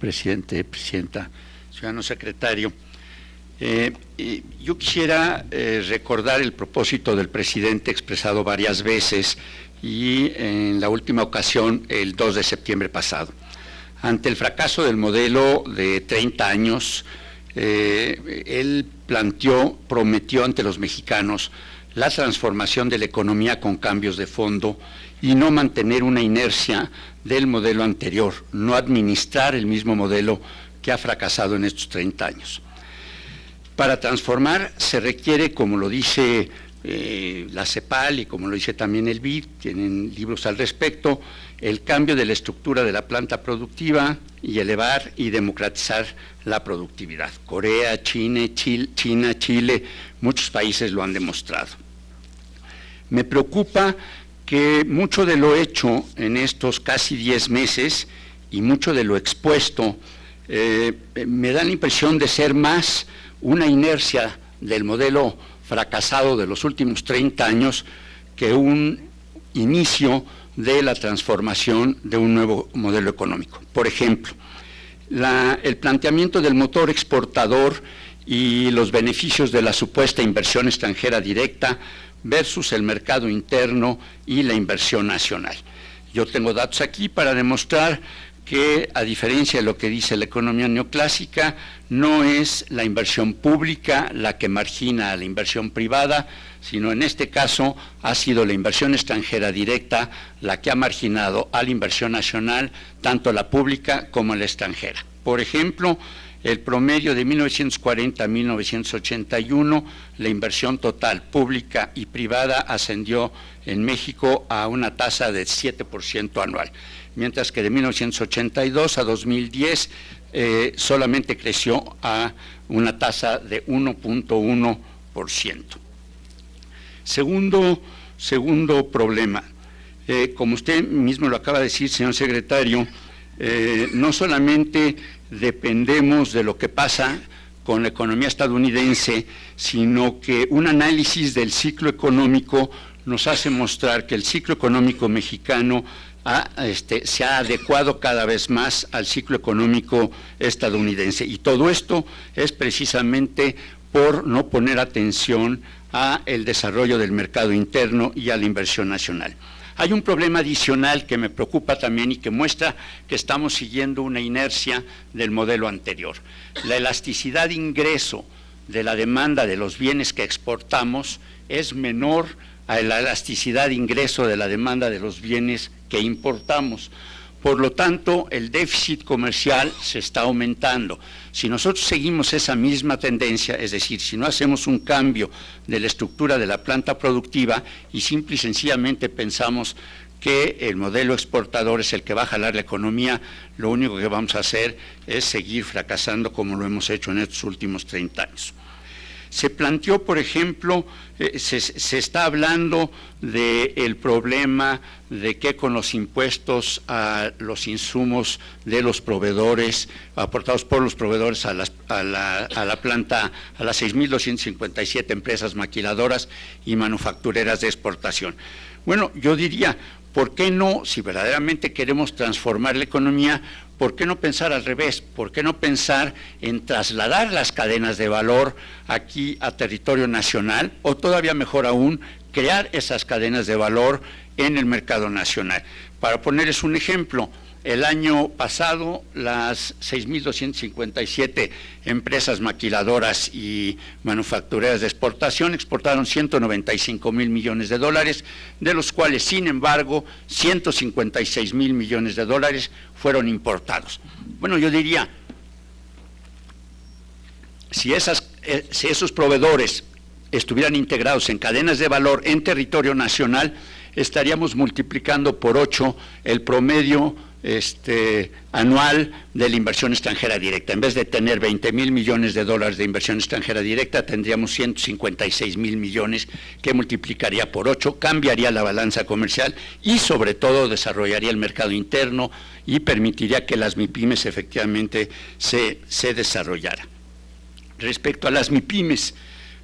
presidente, presidenta, ciudadano secretario. Yo quisiera recordar el propósito del presidente expresado varias veces y en la última ocasión el 2 de septiembre pasado. Ante el fracaso del modelo de 30 años, él prometió ante los mexicanos la transformación de la economía con cambios de fondo y no mantener una inercia del modelo anterior, no administrar el mismo modelo que ha fracasado en estos 30 años. Para transformar se requiere, como lo dice la CEPAL y como lo dice también el BID, tienen libros al respecto, el cambio de la estructura de la planta productiva y elevar y democratizar la productividad. Corea, China, Chile, muchos países lo han demostrado. Me preocupa que mucho de lo hecho en estos casi 10 meses y mucho de lo expuesto me da la impresión de ser más una inercia del modelo fracasado de los últimos 30 años que un inicio de la transformación de un nuevo modelo económico. Por ejemplo, el planteamiento del motor exportador y los beneficios de la supuesta inversión extranjera directa versus el mercado interno y la inversión nacional. Yo tengo datos aquí para demostrar que, a diferencia de lo que dice la economía neoclásica, no es la inversión pública la que margina a la inversión privada, sino en este caso ha sido la inversión extranjera directa la que ha marginado a la inversión nacional, tanto la pública como la extranjera. Por ejemplo, el promedio de 1940 a 1981, la inversión total pública y privada ascendió en México a una tasa de 7% anual, mientras que de 1982 a 2010 solamente creció a una tasa de 1.1%. Segundo problema, como usted mismo lo acaba de decir, señor secretario, no solamente dependemos de lo que pasa con la economía estadounidense, sino que un análisis del ciclo económico nos hace mostrar que el ciclo económico mexicano se ha adecuado cada vez más al ciclo económico estadounidense. Y todo esto es precisamente por no poner atención a el desarrollo del mercado interno y a la inversión nacional. Hay un problema adicional que me preocupa también y que muestra que estamos siguiendo una inercia del modelo anterior. La elasticidad de ingreso de la demanda de los bienes que exportamos es menor a la elasticidad de ingreso de la demanda de los bienes que importamos. Por lo tanto, el déficit comercial se está aumentando. Si nosotros seguimos esa misma tendencia, es decir, si no hacemos un cambio de la estructura de la planta productiva y simple y sencillamente pensamos que el modelo exportador es el que va a jalar la economía, lo único que vamos a hacer es seguir fracasando como lo hemos hecho en estos últimos 30 años. Se planteó, por ejemplo, se está hablando del problema de que con los impuestos a los insumos de los proveedores, aportados por los proveedores a la planta, a las 6.257 empresas maquiladoras y manufactureras de exportación. Bueno, yo diría, ¿por qué no, si verdaderamente queremos transformar la economía, por qué no pensar al revés? ¿Por qué no pensar en trasladar las cadenas de valor aquí a territorio nacional o todavía mejor aún, crear esas cadenas de valor en el mercado nacional? Para ponerles un ejemplo, el año pasado las 6.257 empresas maquiladoras y manufactureras de exportación exportaron 195,000 millones de dólares, de los cuales, sin embargo, 156,000 millones de dólares fueron importados. Bueno, yo diría, si esos proveedores estuvieran integrados en cadenas de valor en territorio nacional, estaríamos multiplicando por 8 el promedio anual de la inversión extranjera directa. En vez de tener 20,000 millones de dólares de inversión extranjera directa, tendríamos 156,000 millones, que multiplicaría por 8, cambiaría la balanza comercial y sobre todo desarrollaría el mercado interno y permitiría que las MIPYMES efectivamente se desarrollaran. Respecto a las MIPYMES,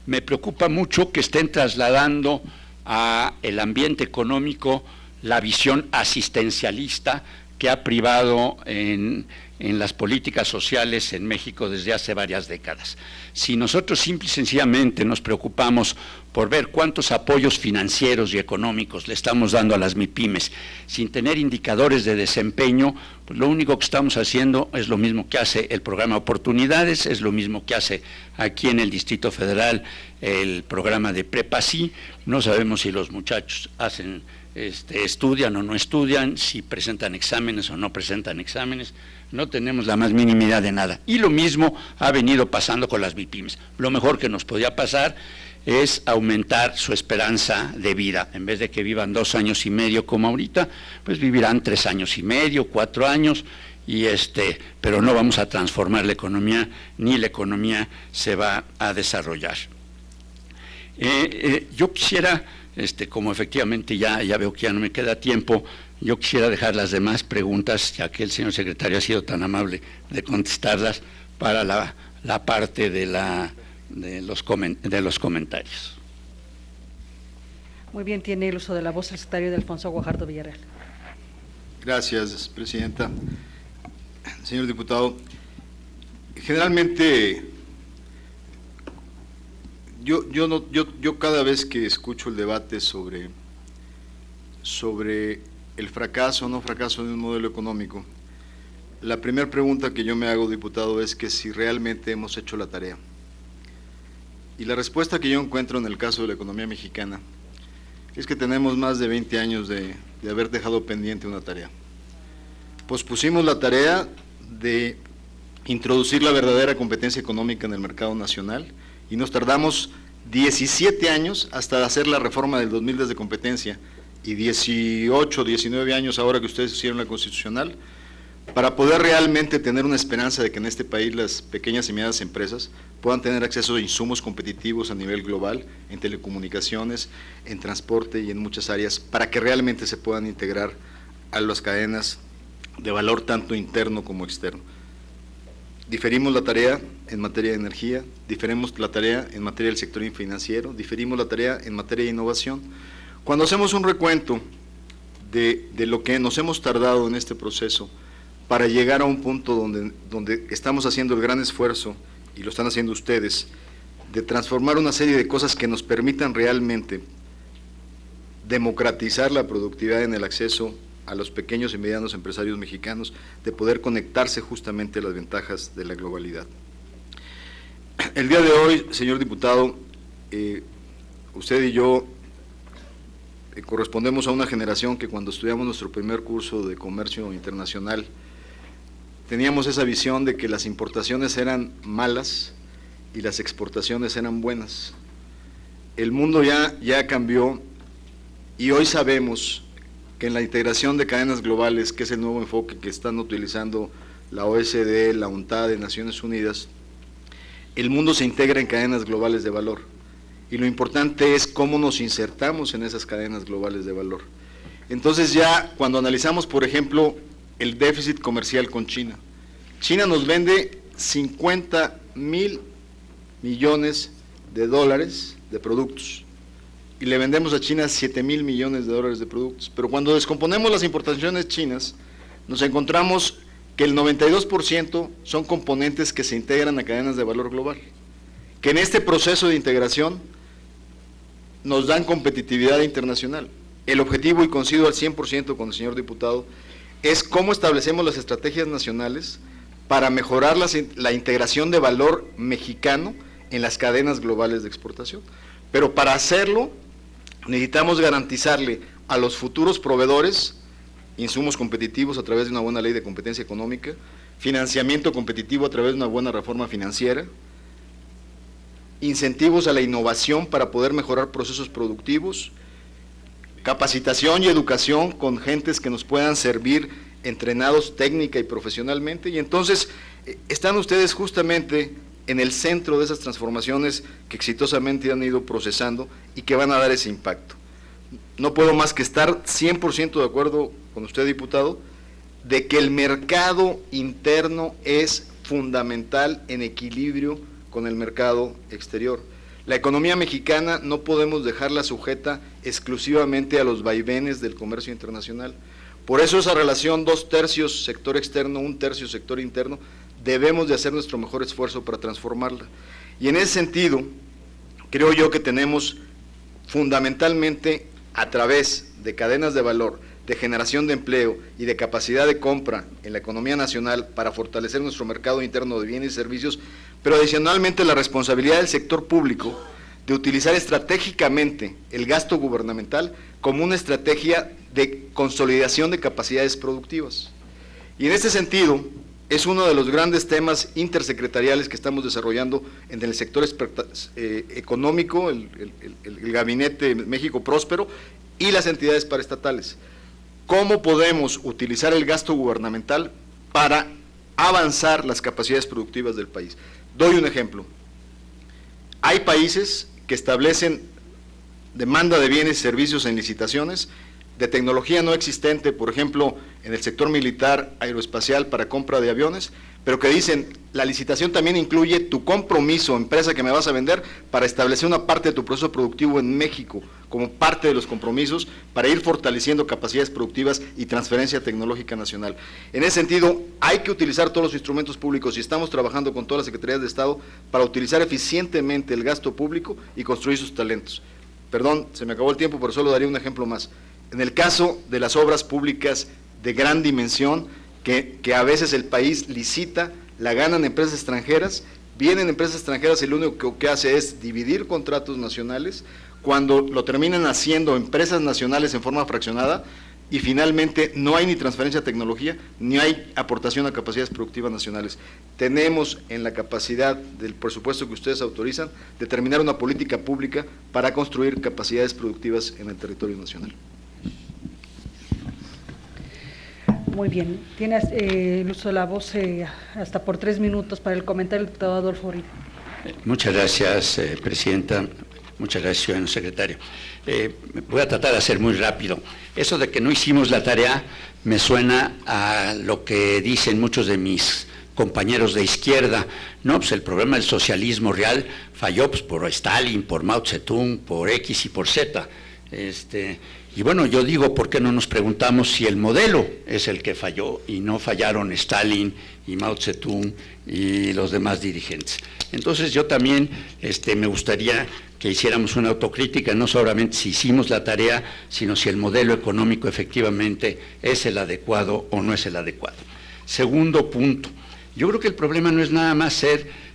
me preocupa mucho que estén trasladando a el ambiente económico la visión asistencialista que ha privado en las políticas sociales en México desde hace varias décadas. Si nosotros simple y sencillamente nos preocupamos por ver cuántos apoyos financieros y económicos le estamos dando a las MIPYMES, sin tener indicadores de desempeño, pues lo único que estamos haciendo es lo mismo que hace el programa Oportunidades, es lo mismo que hace aquí en el Distrito Federal el programa de Prepa-Sí. No sabemos si los muchachos estudian o no estudian, si presentan exámenes o no presentan exámenes, no tenemos la más mínima idea de nada. Y lo mismo ha venido pasando con las MIPYMES. Lo mejor que nos podía pasar es aumentar su esperanza de vida. En vez de que vivan 2 años y medio como ahorita, pues vivirán 3 años y medio, 4 años, pero no vamos a transformar la economía, ni la economía se va a desarrollar. Yo quisiera, como efectivamente ya veo que ya no me queda tiempo, yo quisiera dejar las demás preguntas, ya que el señor secretario ha sido tan amable de contestarlas, para la parte de los comentarios. Muy bien, tiene el uso de la voz el secretario de Alfonso Guajardo Villarreal. Gracias, presidenta. Señor diputado, generalmente yo cada vez que escucho el debate sobre el fracaso o no fracaso de un modelo económico, la primera pregunta que yo me hago, diputado, es que si realmente hemos hecho la tarea. Y la respuesta que yo encuentro en el caso de la economía mexicana es que tenemos más de 20 años de haber dejado pendiente una tarea. Pospusimos la tarea de introducir la verdadera competencia económica en el mercado nacional y nos tardamos 17 años hasta hacer la reforma del 2000 de competencia y 18, 19 años ahora que ustedes hicieron la constitucional, para poder realmente tener una esperanza de que en este país las pequeñas y medianas empresas puedan tener acceso a insumos competitivos a nivel global, en telecomunicaciones, en transporte y en muchas áreas, para que realmente se puedan integrar a las cadenas de valor tanto interno como externo. Diferimos la tarea en materia de energía, diferimos la tarea en materia del sector financiero, diferimos la tarea en materia de innovación. Cuando hacemos un recuento de lo que nos hemos tardado en este proceso, para llegar a un punto donde estamos haciendo el gran esfuerzo, y lo están haciendo ustedes, de transformar una serie de cosas que nos permitan realmente democratizar la productividad en el acceso a los pequeños y medianos empresarios mexicanos, de poder conectarse justamente a las ventajas de la globalidad. El día de hoy, señor diputado, usted y yo correspondemos a una generación que cuando estudiamos nuestro primer curso de comercio internacional, teníamos esa visión de que las importaciones eran malas y las exportaciones eran buenas. El mundo ya cambió y hoy sabemos que en la integración de cadenas globales, que es el nuevo enfoque que están utilizando la OECD, la UNTAD de Naciones Unidas, el mundo se integra en cadenas globales de valor. Y lo importante es cómo nos insertamos en esas cadenas globales de valor. Entonces ya cuando analizamos, por ejemplo, el déficit comercial con China, China nos vende 50,000 millones de dólares de productos y le vendemos a China 7,000 millones de dólares de productos, pero cuando descomponemos las importaciones chinas, nos encontramos que el 92% son componentes que se integran a cadenas de valor global, que en este proceso de integración nos dan competitividad internacional. El objetivo, y coincido al 100% con el señor diputado, es cómo establecemos las estrategias nacionales para mejorar la integración de valor mexicano en las cadenas globales de exportación. Pero para hacerlo necesitamos garantizarle a los futuros proveedores insumos competitivos a través de una buena ley de competencia económica, financiamiento competitivo a través de una buena reforma financiera, incentivos a la innovación para poder mejorar procesos productivos, capacitación y educación con gentes que nos puedan servir entrenados técnica y profesionalmente, y entonces están ustedes justamente en el centro de esas transformaciones que exitosamente han ido procesando y que van a dar ese impacto. No puedo más que estar 100% de acuerdo con usted, diputado, de que el mercado interno es fundamental en equilibrio con el mercado exterior. La economía mexicana no podemos dejarla sujeta exclusivamente a los vaivenes del comercio internacional, Por eso esa relación 2/3 sector externo, 1/3 sector interno, debemos de hacer nuestro mejor esfuerzo para transformarla. Y en ese sentido, creo yo que tenemos fundamentalmente a través de cadenas de valor, de generación de empleo y de capacidad de compra en la economía nacional para fortalecer nuestro mercado interno de bienes y servicios, pero adicionalmente la responsabilidad del sector público de utilizar estratégicamente el gasto gubernamental como una estrategia de consolidación de capacidades productivas. Y en este sentido, es uno de los grandes temas intersecretariales que estamos desarrollando en el sector económico, el Gabinete México Próspero y las entidades paraestatales. ¿Cómo podemos utilizar el gasto gubernamental para avanzar las capacidades productivas del país? Doy un ejemplo. Hay países que establecen demanda de bienes y servicios en licitaciones de tecnología no existente, por ejemplo, en el sector militar aeroespacial para compra de aviones, pero que dicen, la licitación también incluye tu compromiso, empresa que me vas a vender, para establecer una parte de tu proceso productivo en México, como parte de los compromisos, para ir fortaleciendo capacidades productivas y transferencia tecnológica nacional. En ese sentido, hay que utilizar todos los instrumentos públicos y estamos trabajando con todas las secretarías de Estado para utilizar eficientemente el gasto público y construir sus talentos. Perdón, se me acabó el tiempo, pero solo daría un ejemplo más. En el caso de las obras públicas de gran dimensión, que a veces el país licita, la ganan empresas extranjeras, vienen empresas extranjeras y lo único que hace es dividir contratos nacionales, cuando lo terminan haciendo empresas nacionales en forma fraccionada, y finalmente no hay ni transferencia de tecnología, ni hay aportación a capacidades productivas nacionales. Tenemos en la capacidad del presupuesto que ustedes autorizan, determinar una política pública para construir capacidades productivas en el territorio nacional. Muy bien. Tienes el uso de la voz hasta por 3 minutos para el comentario del diputado Adolfo Uribe. Muchas gracias, Presidenta. Muchas gracias, ciudadano secretario. Voy a tratar de hacer muy rápido. Eso de que no hicimos la tarea me suena a lo que dicen muchos de mis compañeros de izquierda. No, pues el problema del socialismo real falló pues, por Stalin, por Mao Zedong, por X y por Z. Y bueno, yo digo, ¿por qué no nos preguntamos si el modelo es el que falló y no fallaron Stalin y Mao Zedong y los demás dirigentes? Entonces yo también me gustaría que hiciéramos una autocrítica, no solamente si hicimos la tarea, sino si el modelo económico efectivamente es el adecuado o no es el adecuado. Segundo punto, yo creo que el problema no es nada más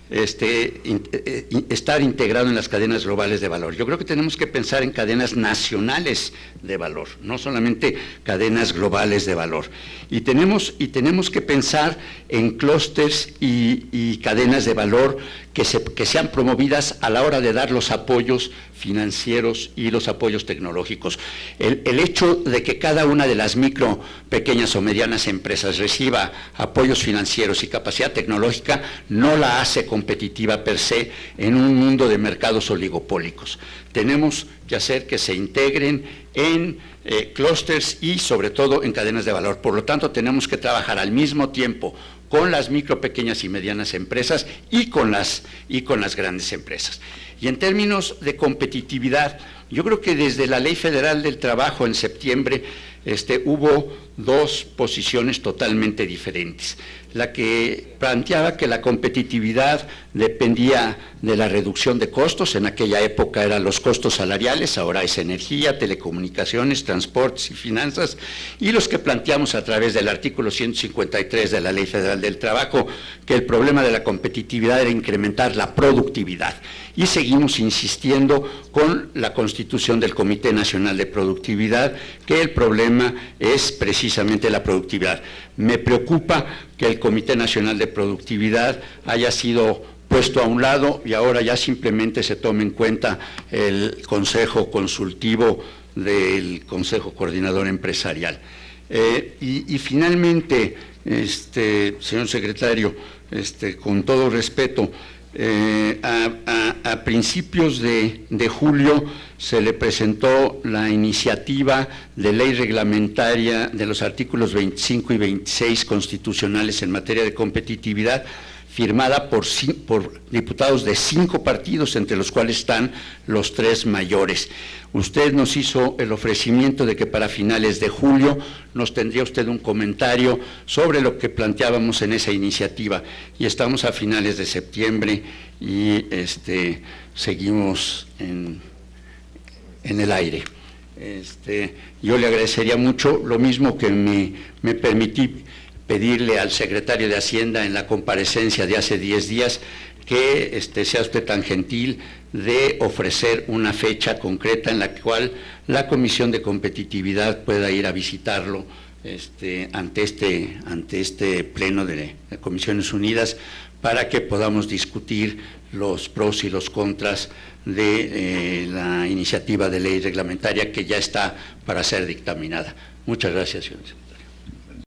estar integrado en las cadenas globales de valor. Yo creo que tenemos que pensar en cadenas nacionales de valor, no solamente cadenas globales de valor. Y tenemos que pensar en clústeres y cadenas de valor que sean promovidas a la hora de dar los apoyos financieros y los apoyos tecnológicos. El hecho de que cada una de las micro, pequeñas o medianas empresas reciba apoyos financieros y capacidad tecnológica no la hace competitiva per se en un mundo de mercados oligopólicos. Tenemos que hacer que se integren en clústeres y sobre todo en cadenas de valor. Por lo tanto, tenemos que trabajar al mismo tiempo con las micro, pequeñas y medianas empresas y con las grandes empresas. Y en términos de competitividad, yo creo que desde la Ley Federal del Trabajo en septiembre hubo dos posiciones totalmente diferentes. La que planteaba que la competitividad dependía de la reducción de costos, en aquella época eran los costos salariales, ahora es energía, telecomunicaciones, transportes y finanzas, y los que planteamos a través del artículo 153 de la Ley Federal del Trabajo, que el problema de la competitividad era incrementar la productividad. Y seguimos insistiendo con la constitución del Comité Nacional de Productividad, que el problema es precisamente la productividad. Me preocupa que el Comité Nacional de Productividad haya sido puesto a un lado y ahora ya simplemente se tome en cuenta el Consejo Consultivo del Consejo Coordinador Empresarial. Y finalmente, señor secretario, con todo respeto, a principios de julio se le presentó la iniciativa de ley reglamentaria de los artículos 25 y 26 constitucionales en materia de competitividad. firmada por diputados de 5 partidos, entre los cuales están los 3 mayores. Usted nos hizo el ofrecimiento de que para finales de julio nos tendría usted un comentario sobre lo que planteábamos en esa iniciativa, y estamos a finales de septiembre y seguimos en el aire. Yo le agradecería mucho, lo mismo que me permití pedirle al secretario de Hacienda en la comparecencia de hace 10 días, que sea usted tan gentil de ofrecer una fecha concreta en la cual la Comisión de Competitividad pueda ir a visitarlo ante este pleno de Comisiones Unidas, para que podamos discutir los pros y los contras de la iniciativa de ley reglamentaria que ya está para ser dictaminada. Muchas gracias, señores.